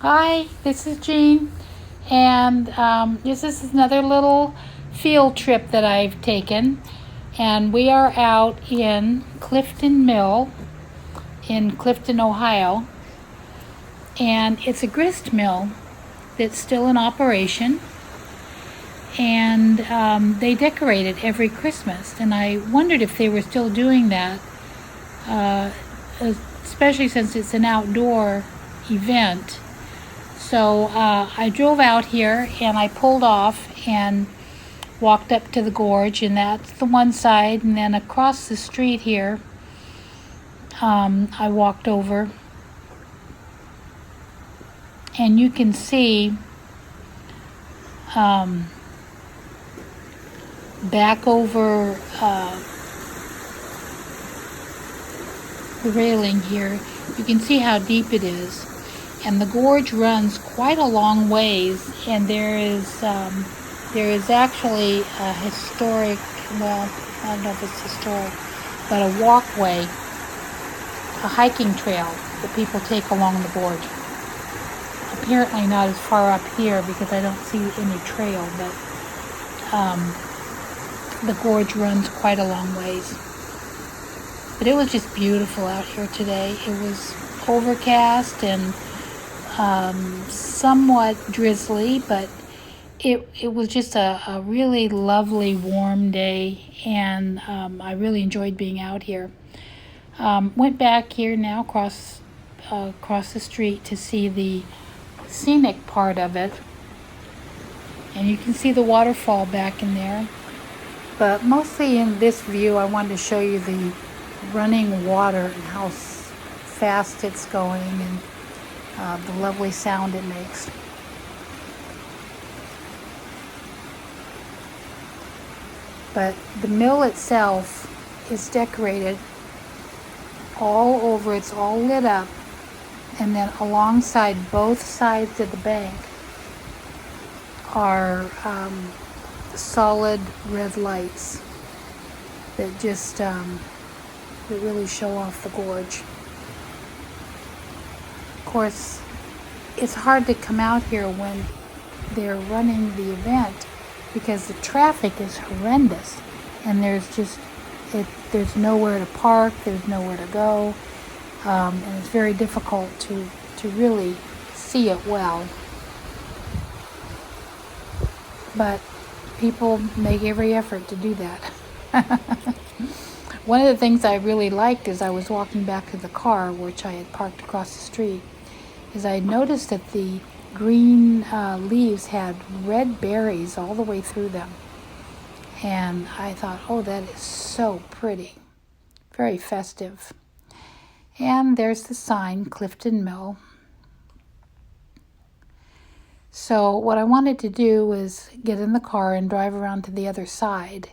Hi, this is Jean, and this is another little field trip that I've taken. And we are out in Clifton Mill in Clifton, Ohio. And it's a grist mill that's still in operation. And they decorate it every Christmas. And I wondered if they were still doing that, uh, especially since it's an outdoor event. So I drove out here and I pulled off and walked up to the gorge, and that's the one side. And then across the street here, I walked over, and you can see back over the railing here, you can see how deep it is. And the gorge runs quite a long ways, and there is actually a historic, well, I don't know if it's historic, but a walkway, a hiking trail that people take along the gorge. Apparently not as far up here because I don't see any trail, but the gorge runs quite a long ways. But it was just beautiful out here today. It was overcast and somewhat drizzly, but it was just a really lovely warm day, and I really enjoyed being out here. Went back here now across the street to see the scenic part of it, and you can see the waterfall back in there. But mostly in this view, I wanted to show you the running water and how fast it's going, and the lovely sound it makes. But the mill itself is decorated all over. It's all lit up, and then alongside both sides of the bank are solid red lights that just that really show off the gorge. Of course, it's hard to come out here when they're running the event because the traffic is horrendous, and there's nowhere to park, there's nowhere to go, and it's very difficult to really see it well. But people make every effort to do that. One of the things I really liked as I was walking back to the car, which I had parked across the street, is I noticed that the green leaves had red berries all the way through them. And I thought, oh, that is so pretty. Very festive. And there's the sign, Clifton Mill. So what I wanted to do was get in the car and drive around to the other side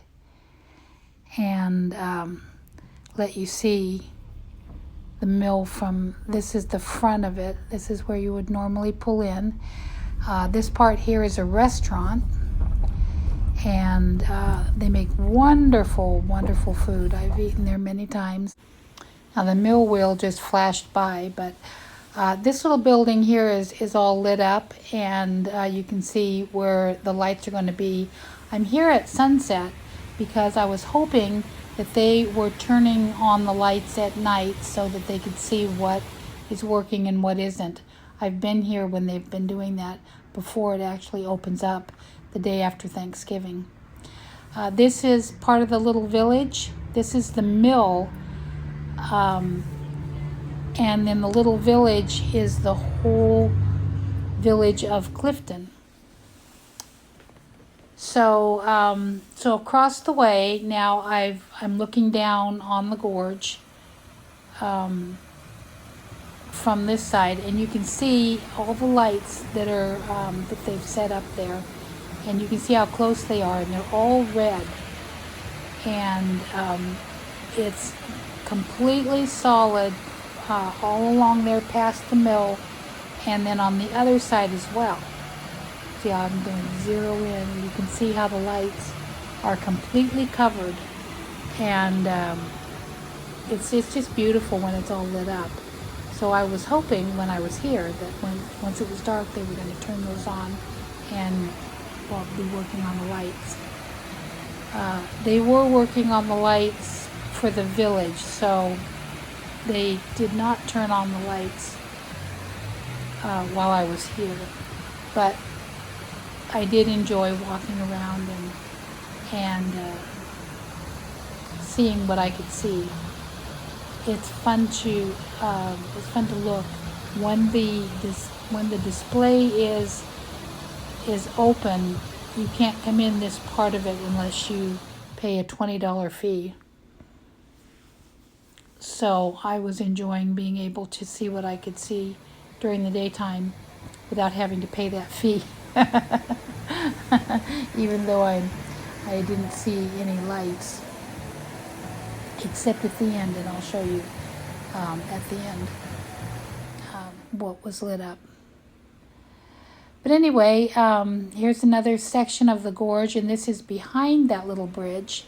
and let you see the mill from, this is the front of it. This is where you would normally pull in. This part here is a restaurant, and they make wonderful, wonderful food. I've eaten there many times. Now the mill wheel just flashed by, but this little building here is all lit up, and you can see where the lights are going to be. I'm here at sunset because I was hoping that they were turning on the lights at night so that they could see what is working and what isn't. I've been here when they've been doing that before it actually opens up the day after Thanksgiving. This is part of the little village. This is the mill, and then the little village is the whole village of Clifton. So across the way now, I'm looking down on the gorge from this side, and you can see all the lights that are that they've set up there, and you can see how close they are, and they're all red, and it's completely solid all along there past the mill, and then on the other side as well. See how I'm going to zero in. You can see how the lights are completely covered, and it's just beautiful when it's all lit up. So I was hoping when I was here that once it was dark, they were going to turn those on and be working on the lights. They were working on the lights for the village, so they did not turn on the lights while I was here. But I did enjoy walking around and seeing what I could see. It's fun to look when the display is open. You can't come in this part of it unless you pay a $20 fee. So I was enjoying being able to see what I could see during the daytime without having to pay that fee. Even though I didn't see any lights, except at the end, and I'll show you at the end what was lit up. But anyway, here's another section of the gorge, and this is behind that little bridge,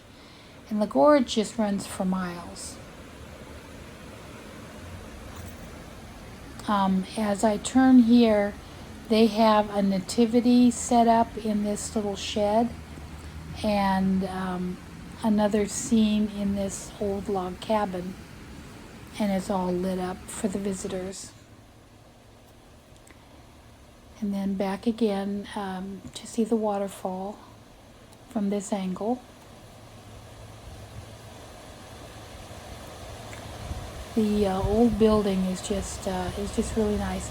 and the gorge just runs for miles. As I turn here, they have a nativity set up in this little shed, and another scene in this old log cabin, and it's all lit up for the visitors. And then back again to see the waterfall from this angle. The old building is just really nice.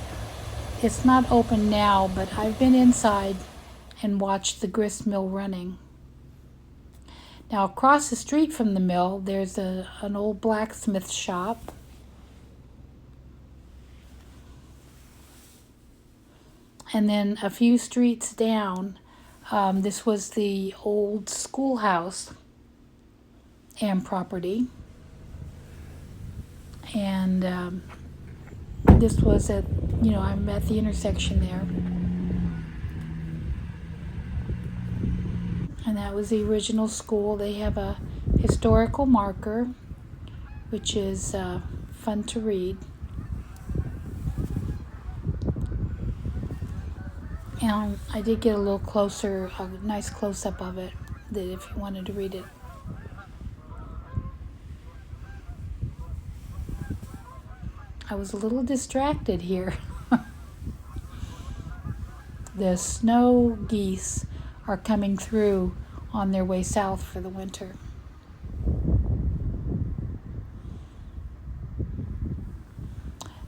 It's not open now, but I've been inside and watched the grist mill running. Now across the street from the mill, there's an old blacksmith shop. And then a few streets down, this was the old schoolhouse and property. And this was I'm at the intersection there. And that was the original school. They have a historical marker, which is fun to read. And I did get a little closer, a nice close-up of it, that if you wanted to read it. I was a little distracted here. The snow geese are coming through on their way south for the winter.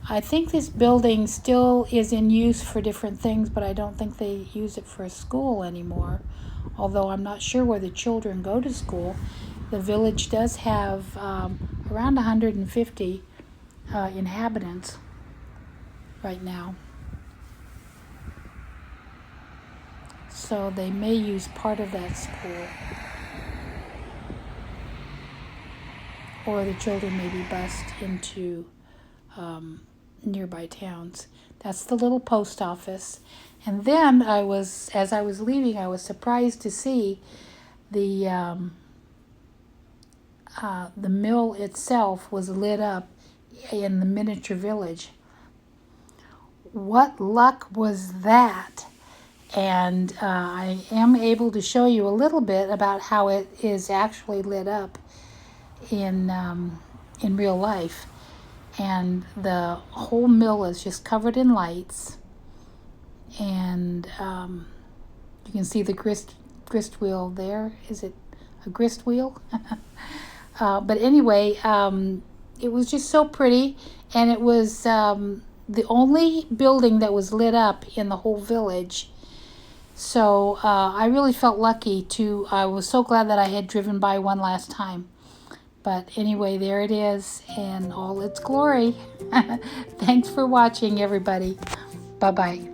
I think this building still is in use for different things, but I don't think they use it for a school anymore. Although I'm not sure where the children go to school. The village does have around 150 inhabitants right now. So they may use part of that school. Or the children may be bused into nearby towns. That's the little post office. And then as I was leaving, I was surprised to see the mill itself was lit up in the miniature village. What luck was that? And I am able to show you a little bit about how it is actually lit up in real life. And the whole mill is just covered in lights, and you can see the grist wheel there. Is it a grist wheel? But anyway, it was just so pretty, and it was the only building that was lit up in the whole village. So I really felt lucky I was so glad that I had driven by one last time. But anyway, there it is in all its glory. Thanks for watching, everybody. Bye-bye.